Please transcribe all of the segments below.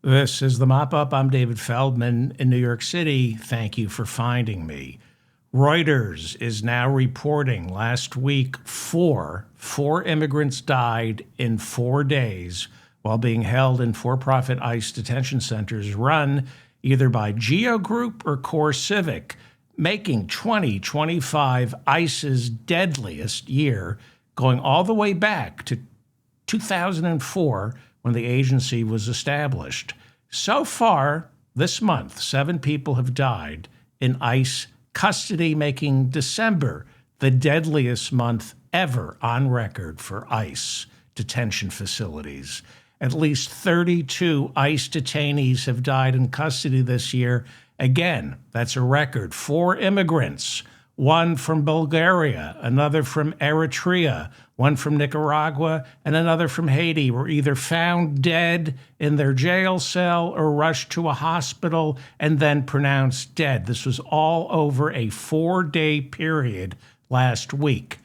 This is the Mop-Up. I'm David Feldman in New York City. Thank you for finding me. Reuters is now reporting last week four immigrants died in 4 days while being held in for-profit ICE detention centers run either by GEO Group or CoreCivic, making 2025 ICE's deadliest year, going all the way back to 2004 when the agency was established. So far, this month, 7 people have died in ICE custody, making December the deadliest month ever on record for ICE detention facilities. At least 32 ICE detainees have died in custody this year. Again, that's a record. 4 immigrants, one from Bulgaria, another from Eritrea, one from Nicaragua, and another from Haiti, were either found dead in their jail cell or rushed to a hospital and then pronounced dead. This was all over a 4-day period last week.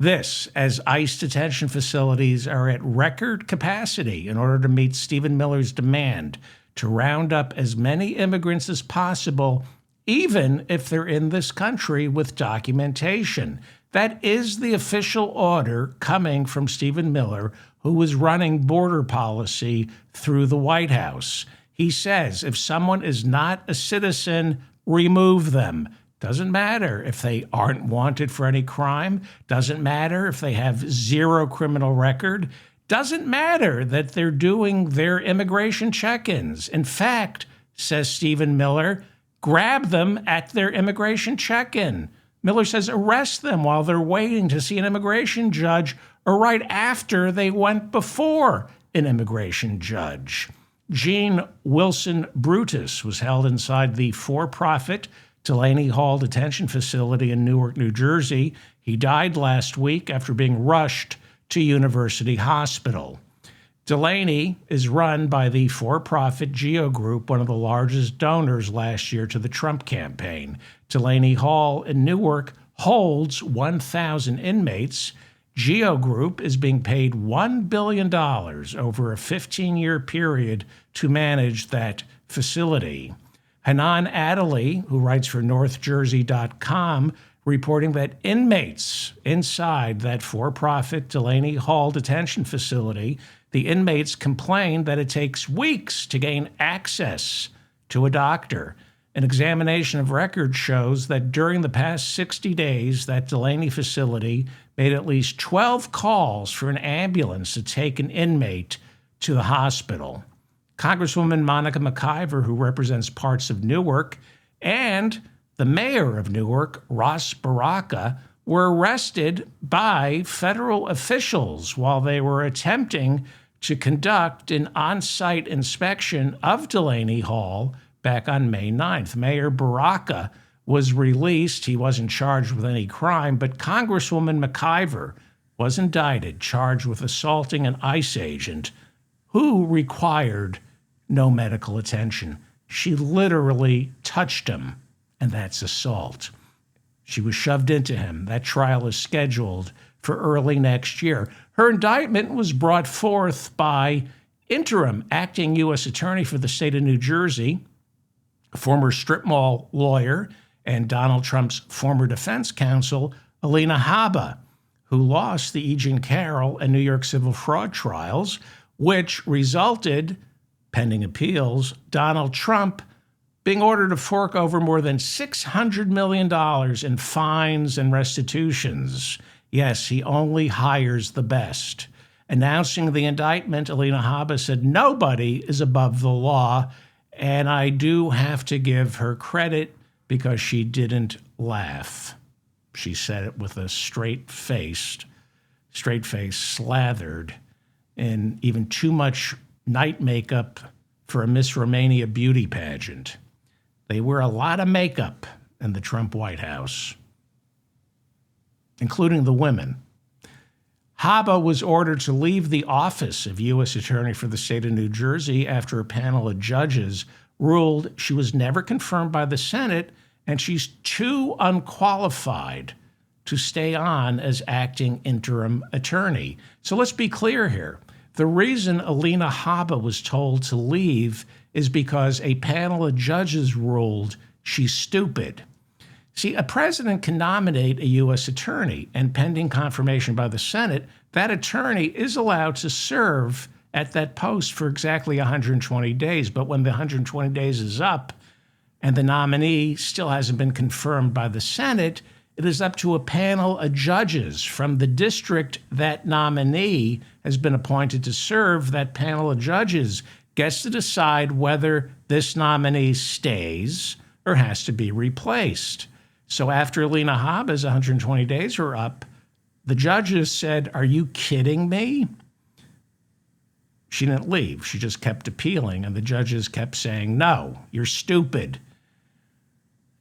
This, as ICE detention facilities are at record capacity in order to meet Stephen Miller's demand to round up as many immigrants as possible, even if they're in this country with documentation. That is the official order coming from Stephen Miller, who was running border policy through the White House. He says if someone is not a citizen, remove them. Doesn't matter if they aren't wanted for any crime. Doesn't matter if they have 0 criminal record. Doesn't matter that they're doing their immigration check-ins. In fact, says Stephen Miller, grab them at their immigration check-in. Miller says arrest them while they're waiting to see an immigration judge or right after they went before an immigration judge. Gene Wilson Brutus was held inside the for-profit Delaney Hall Detention Facility in Newark, New Jersey. He died last week after being rushed to University Hospital. Delaney is run by the for-profit GEO Group, one of the largest donors last year to the Trump campaign. Delaney Hall in Newark holds 1,000 inmates. GEO Group is being paid $1 billion over a 15-year period to manage that facility. Hanan Adderley, who writes for NorthJersey.com, reporting that inmates inside that for-profit Delaney Hall detention facility, the inmates complain that it takes weeks to gain access to a doctor. An examination of records shows that during the past 60 days, that Delaney facility made at least 12 calls for an ambulance to take an inmate to the hospital. Congresswoman Monica McIver, who represents parts of Newark, and the mayor of Newark, Ross Baraka, were arrested by federal officials while they were attempting to conduct an on-site inspection of Delaney Hall back on May 9th. Mayor Baraka was released. He wasn't charged with any crime, but Congresswoman McIver was indicted, charged with assaulting an ICE agent who required no medical attention. She literally touched him, and that's assault. She was shoved into him. That trial is scheduled for early next year. Her indictment was brought forth by interim acting U.S. attorney for the state of New Jersey, a former strip mall lawyer, and Donald Trump's former defense counsel, Alina Habba, who lost the E. Jean Carroll and New York civil fraud trials, which resulted, pending appeals, Donald Trump being ordered to fork over more than $600 million in fines and restitutions. Yes, he only hires the best. Announcing the indictment, Alina Habba said nobody is above the law, and I do have to give her credit because she didn't laugh. She said it with a straight face slathered in even too much night makeup for a Miss Romania beauty pageant. They wear a lot of makeup in the Trump White House, including the women. Habba was ordered to leave the office of U.S. Attorney for the state of New Jersey after a panel of judges ruled she was never confirmed by the Senate and she's too unqualified to stay on as acting interim attorney. So let's be clear here. The reason Alina Habba was told to leave is because a panel of judges ruled she's stupid. See, a president can nominate a U.S. attorney, and pending confirmation by the Senate, that attorney is allowed to serve at that post for exactly 120 days. But when the 120 days is up and the nominee still hasn't been confirmed by the Senate, it is up to a panel of judges from the district that nominee has been appointed to serve. That panel of judges gets to decide whether this nominee stays or has to be replaced. So after Alina Habba's 120 days are up, the judges said, "Are you kidding me?" She didn't leave. She just kept appealing, and the judges kept saying, "No, you're stupid."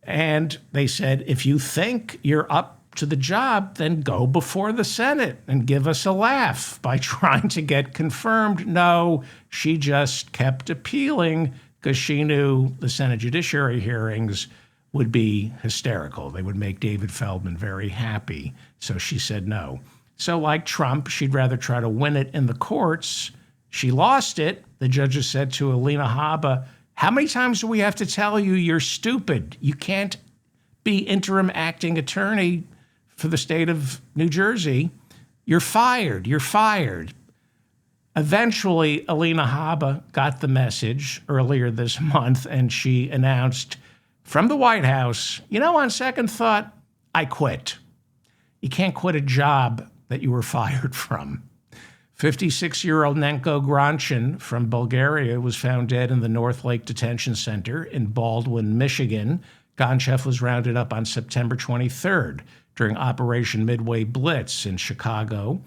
And they said, "If you think you're up to the job, then go before the Senate and give us a laugh by trying to get confirmed." No, she just kept appealing because she knew the Senate Judiciary hearings would be hysterical. They would make David Feldman very happy. So she said no. So like Trump, she'd rather try to win it in the courts. She lost it. The judges said to Alina Habba, "How many times do we have to tell you you're stupid? You can't be interim acting attorney for the state of New Jersey. You're fired. You're fired." Eventually, Alina Habba got the message earlier this month, and she announced from the White House, on second thought, I quit. You can't quit a job that you were fired from. 56-year-old Nenko Gantchev from Bulgaria was found dead in the North Lake Detention Center in Baldwin, Michigan. Gantchev was rounded up on September 23rd during Operation Midway Blitz in Chicago.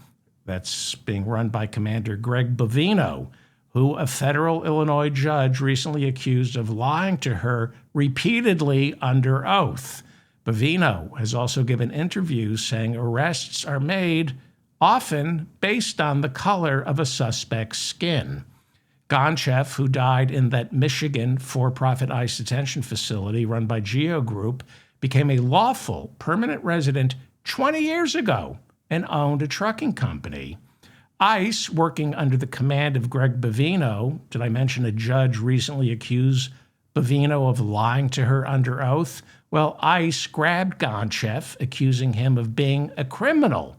That's being run by Commander Greg Bovino, who a federal Illinois judge recently accused of lying to her repeatedly under oath. Bovino has also given interviews saying arrests are made often based on the color of a suspect's skin. Gantchev, who died in that Michigan for-profit ICE detention facility run by GEO Group, became a lawful permanent resident 20 years ago and owned a trucking company. ICE, working under the command of Greg Bovino, did I mention a judge recently accused Bovino of lying to her under oath? Well, ICE grabbed Gantchev, accusing him of being a criminal.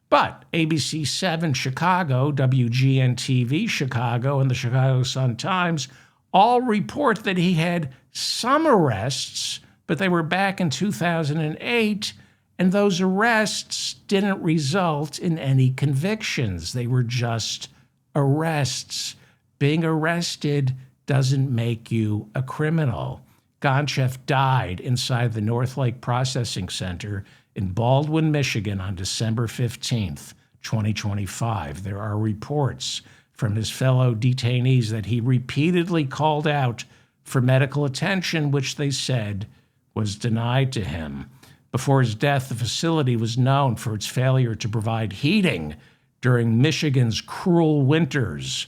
But ABC 7 Chicago, WGN-TV Chicago, and the Chicago Sun-Times all report that he had some arrests, but they were back in 2008, and those arrests didn't result in any convictions. They were just arrests. Being arrested doesn't make you a criminal. Gantchev died inside the North Lake Processing Center in Baldwin, Michigan on December 15th, 2025. There are reports from his fellow detainees that he repeatedly called out for medical attention, which they said was denied to him. Before his death, the facility was known for its failure to provide heating during Michigan's cruel winters.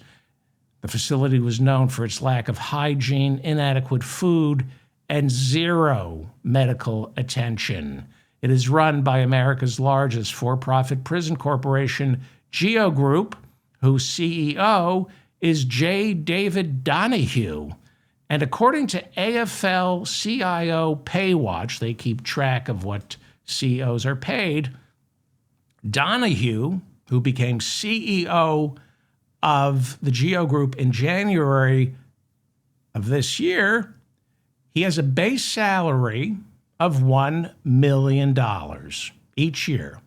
The facility was known for its lack of hygiene, inadequate food, and zero medical attention. It is run by America's largest for-profit prison corporation, GEO Group, whose CEO is J. David Donahue. And according to AFL-CIO Paywatch, they keep track of what CEOs are paid, Donahue, who became CEO of the GEO Group in January of this year, he has a base salary of $1 million each year.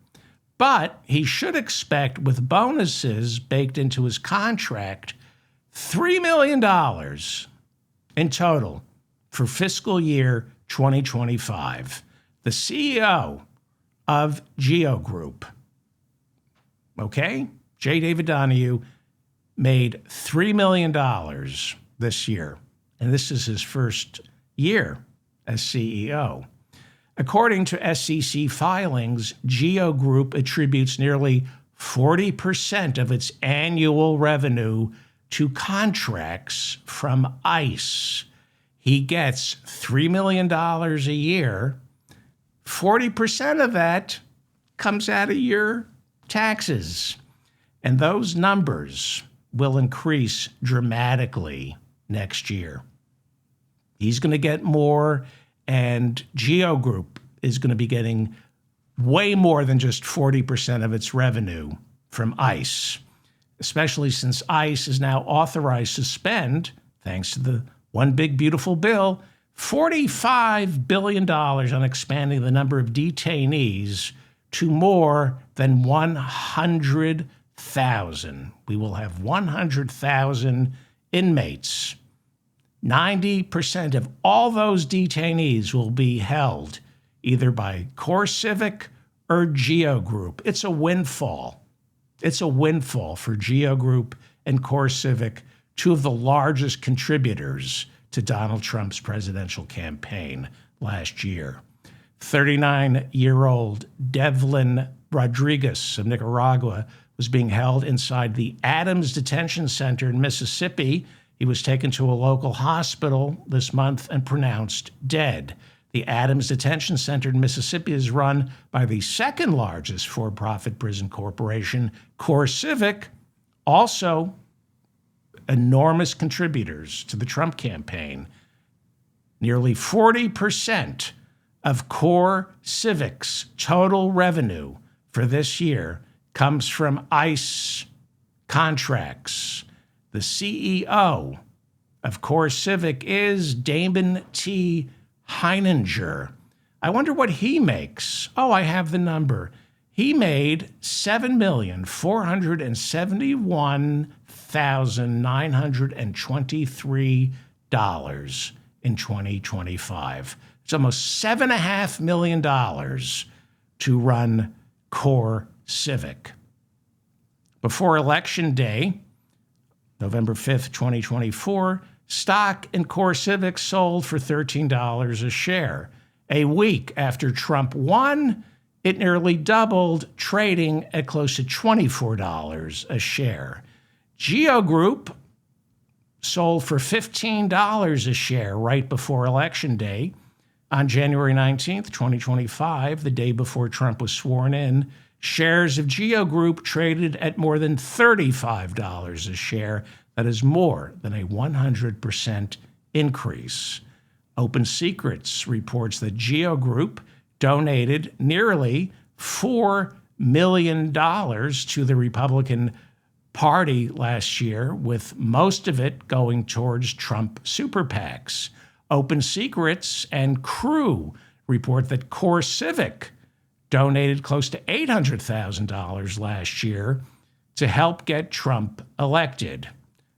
But he should expect, with bonuses baked into his contract, $3 million in total for fiscal year 2025. The CEO of GEO Group, okay, J. David Donahue, made $3 million this year, and this is his first year as CEO. According to SEC filings, GEO Group attributes nearly 40% of its annual revenue to contracts from ICE. He gets $3 million a year. 40% of that comes out of your taxes. And those numbers will increase dramatically next year. He's going to get more, and GEO Group is going to be getting way more than just 40% of its revenue from ICE, especially since ICE is now authorized to spend, thanks to the one big beautiful bill, $45 billion on expanding the number of detainees to more than 100,000. We will have 100,000 inmates. 90% of all those detainees will be held either by CoreCivic or GEO Group. It's a windfall. It's a windfall for GEO Group and CoreCivic, two of the largest contributors to Donald Trump's presidential campaign last year. 39-year-old Devlin Rodriguez of Nicaragua was being held inside the Adams Detention Center in Mississippi. He was taken to a local hospital this month and pronounced dead. The Adams Detention Center in Mississippi is run by the second largest for-profit prison corporation, CoreCivic, also enormous contributors to the Trump campaign. Nearly 40% of CoreCivic's total revenue for this year comes from ICE contracts. The CEO of CoreCivic is Damon T. Heininger. I wonder what he makes. Oh, I have the number. He made $7,471,923 in 2025. It's almost $7.5 million to run CoreCivic. Before Election Day, November 5th, 2024, stock in CoreCivic sold for $13 a share. A week after Trump won, it nearly doubled, trading at close to $24 a share. GEO Group sold for $15 a share right before Election Day. On January 19th, 2025, the day before Trump was sworn in, shares of GEO Group traded at more than $35 a share. That is more than a 100% increase. Open Secrets reports that GEO Group donated nearly $4 million to the Republican Party last year, with most of it going towards Trump super PACs. Open Secrets and Crew report that CoreCivic donated close to $800,000 last year to help get Trump elected.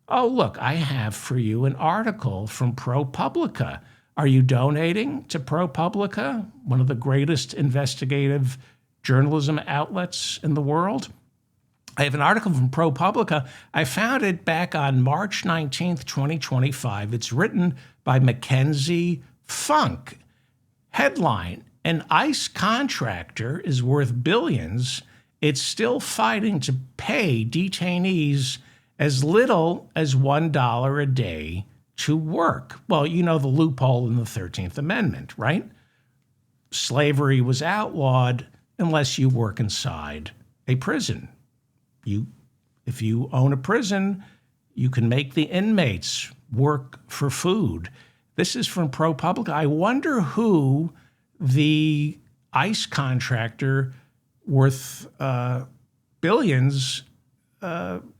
Oh, look, I have for you an article from ProPublica. Are you donating to ProPublica, one of the greatest investigative journalism outlets in the world? I have an article from ProPublica. I found it back on March 19th, 2025. It's written by Mackenzie Funk. Headline: an ICE contractor is worth billions. It's still fighting to pay detainees as little as $1 a day to work. Well, you know the loophole in the 13th Amendment, right? Slavery was outlawed unless you work inside a prison. If you own a prison, you can make the inmates work for food. This is from ProPublica. I wonder who the ICE contractor worth billions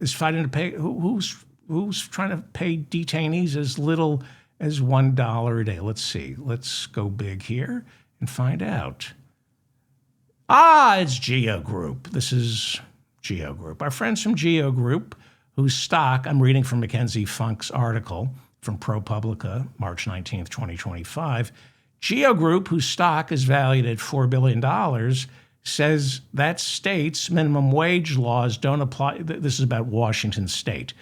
is fighting to pay. Who's trying to pay detainees as little as $1 a day? Let's see. Let's go big here and find out. It's GEO Group. This is GEO Group. Our friends from GEO Group, whose stock, I'm reading from Mackenzie Funk's article from ProPublica, March 19th, 2025. GEO Group, whose stock is valued at $4 billion, says that state's minimum wage laws don't apply. This is about Washington State.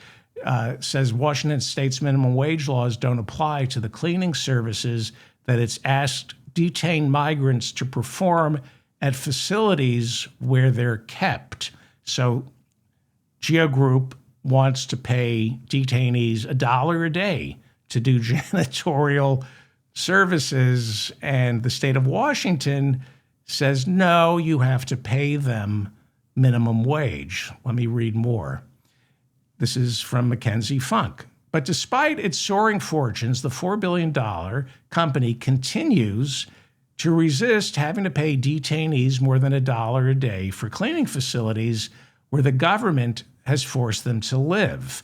Says Washington State's minimum wage laws don't apply to the cleaning services that it's asked detained migrants to perform at facilities where they're kept. So GEO Group wants to pay detainees $1 a day to do janitorial services, and the state of Washington says, no, you have to pay them minimum wage. Let me read more. This is from Mackenzie Funk. But despite its soaring fortunes, the $4 billion company continues to resist having to pay detainees more than $1 a day for cleaning facilities where the government has forced them to live.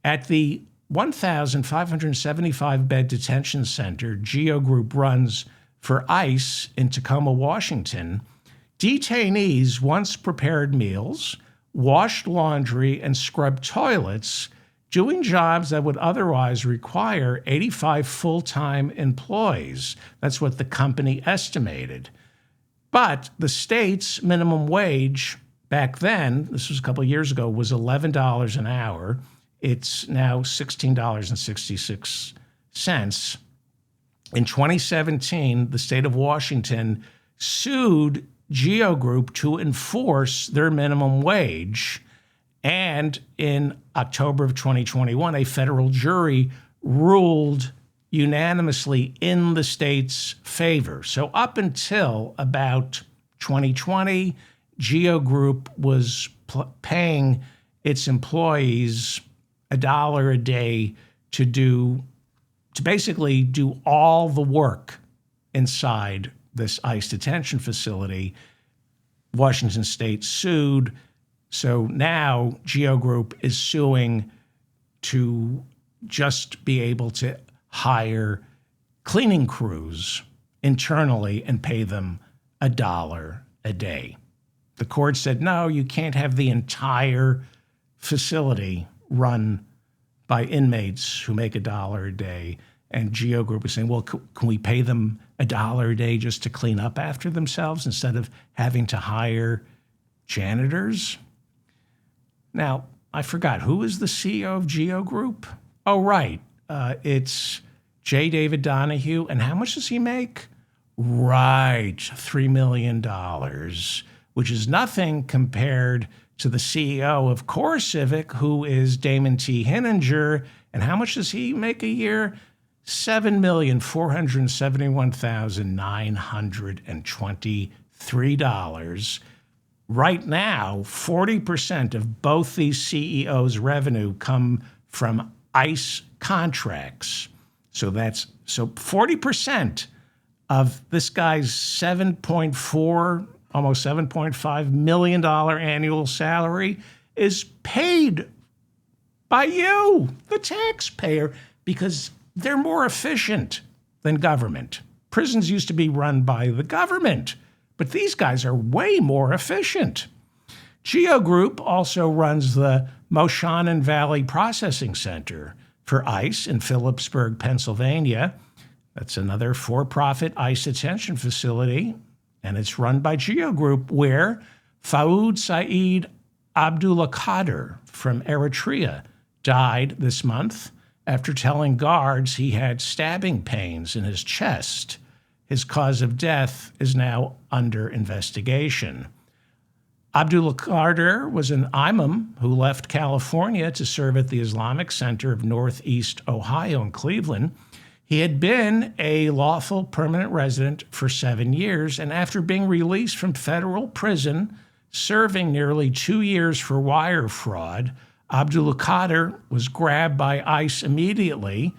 At the 1,575-bed detention center GEO Group runs for ICE in Tacoma, Washington, detainees once prepared meals, washed laundry, and scrubbed toilets, doing jobs that would otherwise require 85 full-time employees. That's what the company estimated. But the state's minimum wage back then, this was a couple of years ago, was $11 an hour. It's now $16.66. In 2017, the state of Washington sued GEO Group to enforce their minimum wage. And in October of 2021, a federal jury ruled unanimously in the state's favor. So up until about 2020, GEO Group was paying its employees $1 a day to basically do all the work inside this ICE detention facility. Washington State sued. So now GEO Group is suing to just be able to hire cleaning crews internally and pay them $1 a day. The court said, no, you can't have the entire facility run by inmates who make $1 a day. And GEO Group was saying, well, can we pay them $1 a day just to clean up after themselves instead of having to hire janitors? Now, I forgot, who is the CEO of GEO Group? Oh, right. It's J. David Donahue. And how much does he make? Right, $3 million, which is nothing compared to the CEO of CoreCivic, who is Damon T. Hinninger. And how much does he make a year? $7,471,923. Right now, 40% of both these CEOs' revenue come from ICE contracts. So 40% of this guy's $7.4, almost $7.5 million annual salary is paid by you, the taxpayer, because they're more efficient than government. Prisons used to be run by the government, but these guys are way more efficient. GEO Group also runs the Moshannon Valley Processing Center for ICE in Phillipsburg, Pennsylvania. That's another for-profit ICE detention facility, and it's run by GEO Group, where Fouad Saeed Abdulkadir from Eritrea died this month after telling guards he had stabbing pains in his chest. His cause of death is now under investigation. Abdulkadir was an imam who left California to serve at the Islamic Center of Northeast Ohio in Cleveland. He had been a lawful permanent resident for 7 years, and after being released from federal prison, serving nearly 2 years for wire fraud, Abdulkadir was grabbed by ICE immediately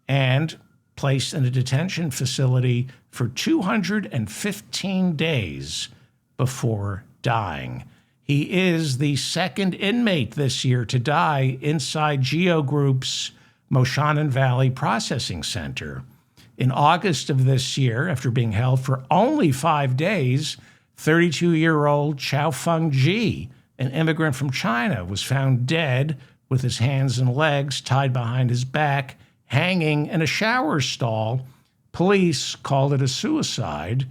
and placed in a detention facility for 215 days before dying. He is the second inmate this year to die inside GEO Group's Moshannon Valley Processing Center. In August of this year, after being held for only 5 days, 32-year-old Chaofeng Ge, an immigrant from China, was found dead with his hands and legs tied behind his back, hanging in a shower stall. Police called it a suicide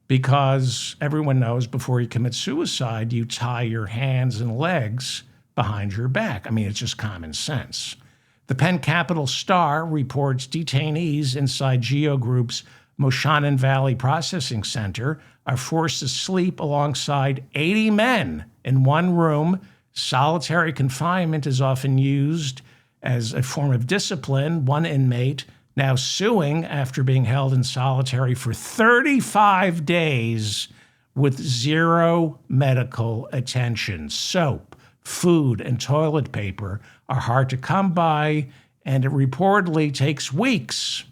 because everyone knows before you commit suicide, you tie your hands and legs behind your back. I mean, it's just common sense. The Penn Capital Star reports detainees inside GEO Group's Moshannon Valley Processing Center are forced to sleep alongside 80 men in one room. Solitary confinement is often used as a form of discipline. One inmate now suing after being held in solitary for 35 days with zero medical attention. Soap, food, and toilet paper are hard to come by, and it reportedly takes weeks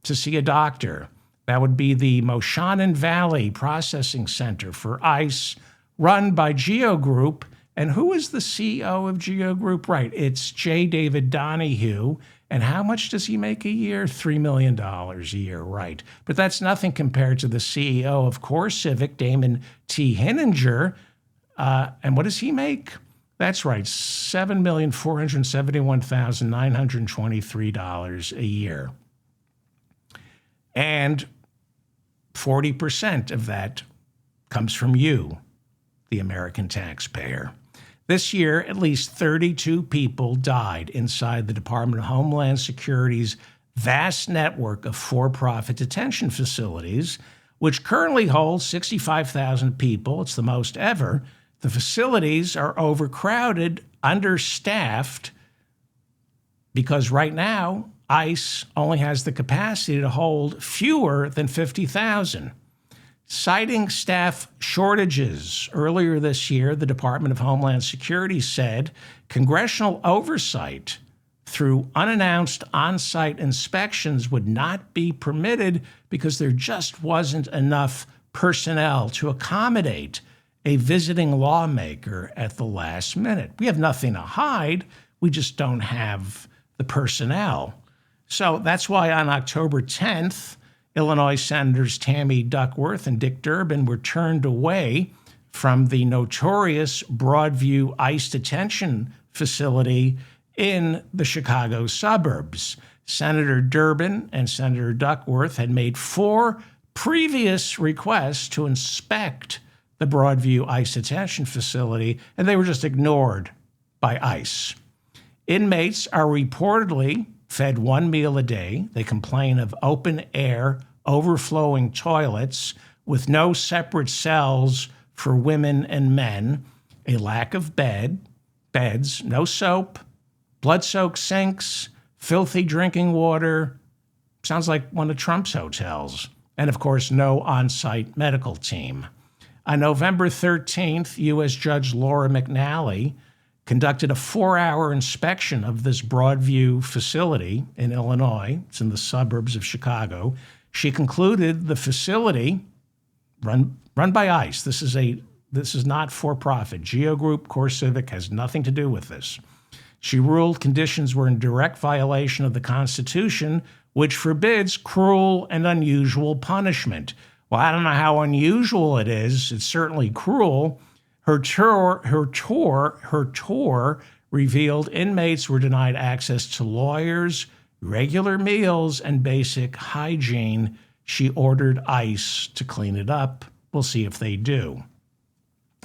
to see a doctor. That would be the Moshannon Valley Processing Center for ICE, run by GEO Group. And who is the CEO of GEO Group? Right, it's J. David Donahue. And how much does he make a year? $3 million a year, right. But that's nothing compared to the CEO of CoreCivic, Damon T. Hinninger. And what does he make? That's right, $7,471,923 a year. And 40% of that comes from you, the American taxpayer. This year, at least 32 people died inside the Department of Homeland Security's vast network of for-profit detention facilities, which currently holds 65,000 people. It's the most ever. The facilities are overcrowded, understaffed, because right now, ICE only has the capacity to hold fewer than 50,000. Citing staff shortages, earlier this year, the Department of Homeland Security said congressional oversight through unannounced on-site inspections would not be permitted because there just wasn't enough personnel to accommodate a visiting lawmaker at the last minute. We have nothing to hide. We just don't have the personnel. So that's why on October 10th, Illinois Senators Tammy Duckworth and Dick Durbin were turned away from the notorious Broadview ICE Detention Facility in the Chicago suburbs. Senator Durbin and Senator Duckworth had made 4 previous requests to inspect the Broadview ICE Detention Facility, and they were just ignored by ICE. Inmates are reportedly fed 1 meal a day. They complain of open-air, overflowing toilets with no separate cells for women and men, a lack of beds, no soap, blood-soaked sinks, filthy drinking water. Sounds like one of Trump's hotels. And, of course, no on-site medical team. On November 13th, U.S. Judge Laura McNally conducted a 4-hour inspection of this Broadview facility in Illinois. It's in the suburbs of Chicago. She concluded the facility, run by ICE, this is not for-profit. GEO Group, CoreCivic has nothing to do with this. She ruled conditions were in direct violation of the Constitution, which forbids cruel and unusual punishment. Well, I don't know how unusual it is. It's certainly cruel. Her tour revealed inmates were denied access to lawyers, regular meals, and basic hygiene. She ordered ICE to clean it up. We'll see if they do.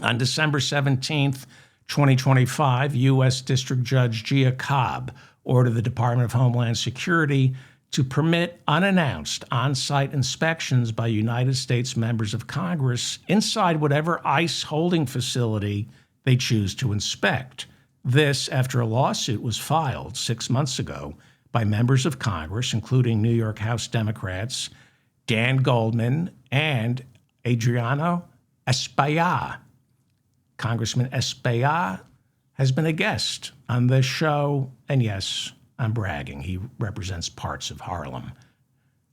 On December 17th, 2025, U.S. District Judge Gia Cobb ordered the Department of Homeland Security to permit unannounced on-site inspections by United States members of Congress inside whatever ICE holding facility they choose to inspect. This after a lawsuit was filed 6 months ago by members of Congress, including New York House Democrats Dan Goldman and Adriano Espaillat. Congressman Espaillat has been a guest on this show, and yes, I'm bragging. He represents parts of Harlem.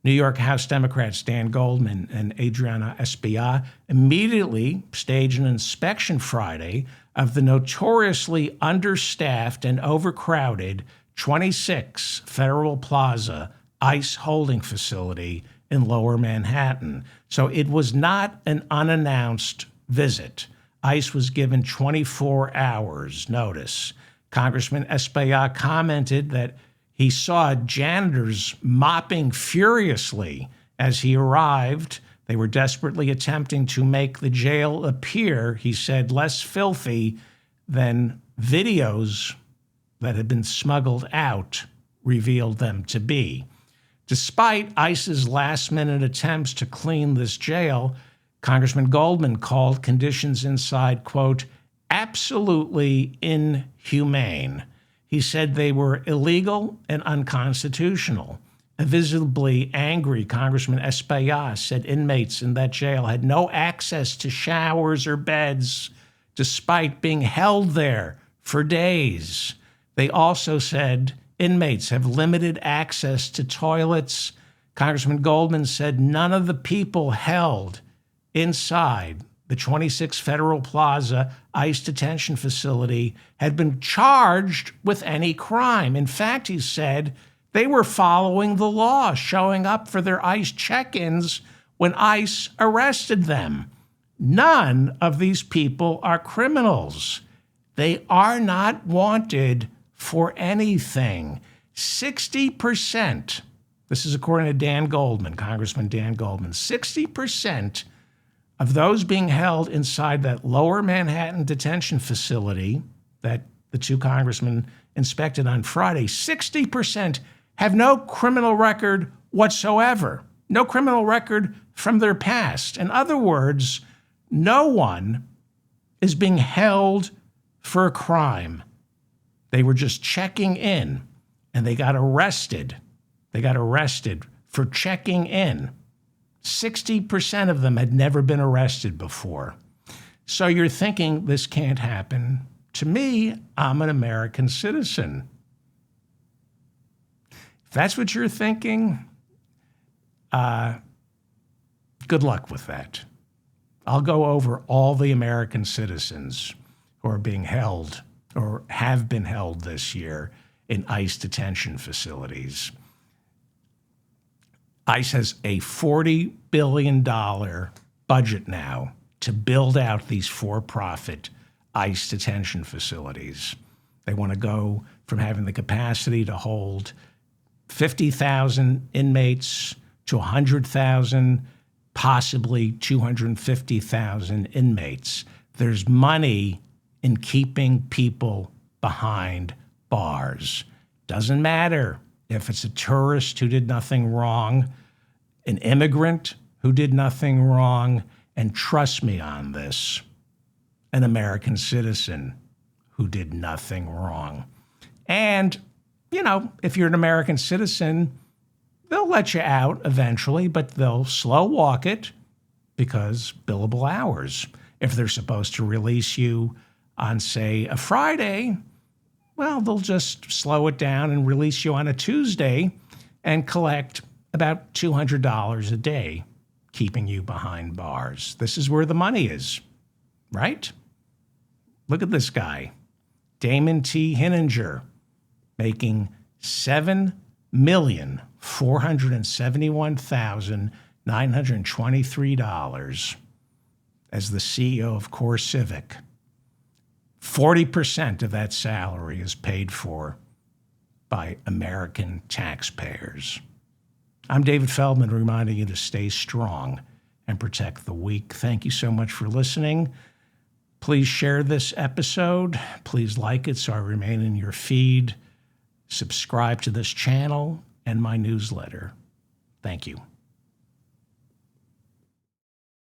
New York House Democrats Dan Goldman and Adriana Espaillat immediately staged an inspection Friday of the notoriously understaffed and overcrowded 26 Federal Plaza ICE holding facility in Lower Manhattan. So it was not an unannounced visit. ICE was given 24 hours notice. Congressman Espaillat commented that he saw janitors mopping furiously as he arrived. They were desperately attempting to make the jail appear, he said, less filthy than videos that had been smuggled out revealed them to be. Despite ICE's last-minute attempts to clean this jail, Congressman Goldman called conditions inside, quote, absolutely inhumane. He said they were illegal and unconstitutional. A visibly angry Congressman Espaillat said inmates in that jail had no access to showers or beds, despite being held there for days. They also said inmates have limited access to toilets. Congressman Goldman said none of the people held inside the 26 Federal Plaza ICE Detention Facility had been charged with any crime. In fact, he said they were following the law, showing up for their ICE check-ins when ICE arrested them. None of these people are criminals. They are not wanted for anything. 60%, this is according to Dan Goldman, Congressman Dan Goldman, 60% of those being held inside that lower Manhattan detention facility that the two congressmen inspected on Friday, 60% have no criminal record whatsoever, no criminal record from their past. In other words, no one is being held for a crime. They were just checking in, and they got arrested. They got arrested for checking in. 60% of them had never been arrested before. So you're thinking this can't happen to me. I'm an American citizen. If that's what you're thinking, good luck with that. I'll go over all the American citizens who are being held or have been held this year in ICE detention facilities. ICE has a $40 billion budget now to build out these for-profit ICE detention facilities. They want to go from having the capacity to hold 50,000 inmates to 100,000, possibly 250,000 inmates. There's money in keeping people behind bars. Doesn't matter if it's a tourist who did nothing wrong, an immigrant who did nothing wrong, and trust me on this, an American citizen who did nothing wrong. And, you know, if you're an American citizen, they'll let you out eventually, but they'll slow walk it because billable hours. If they're supposed to release you on, say, a Friday, well, they'll just slow it down and release you on a Tuesday and collect about $200 a day, keeping you behind bars. This is where the money is, right? Look at this guy, Damon T. Hinninger, making $7,471,923 as the CEO of CoreCivic. 40% of that salary is paid for by American taxpayers. I'm David Feldman, reminding you to stay strong and protect the weak. Thank you so much for listening. Please share this episode. Please like it so I remain in your feed. Subscribe to this channel and my newsletter. Thank you.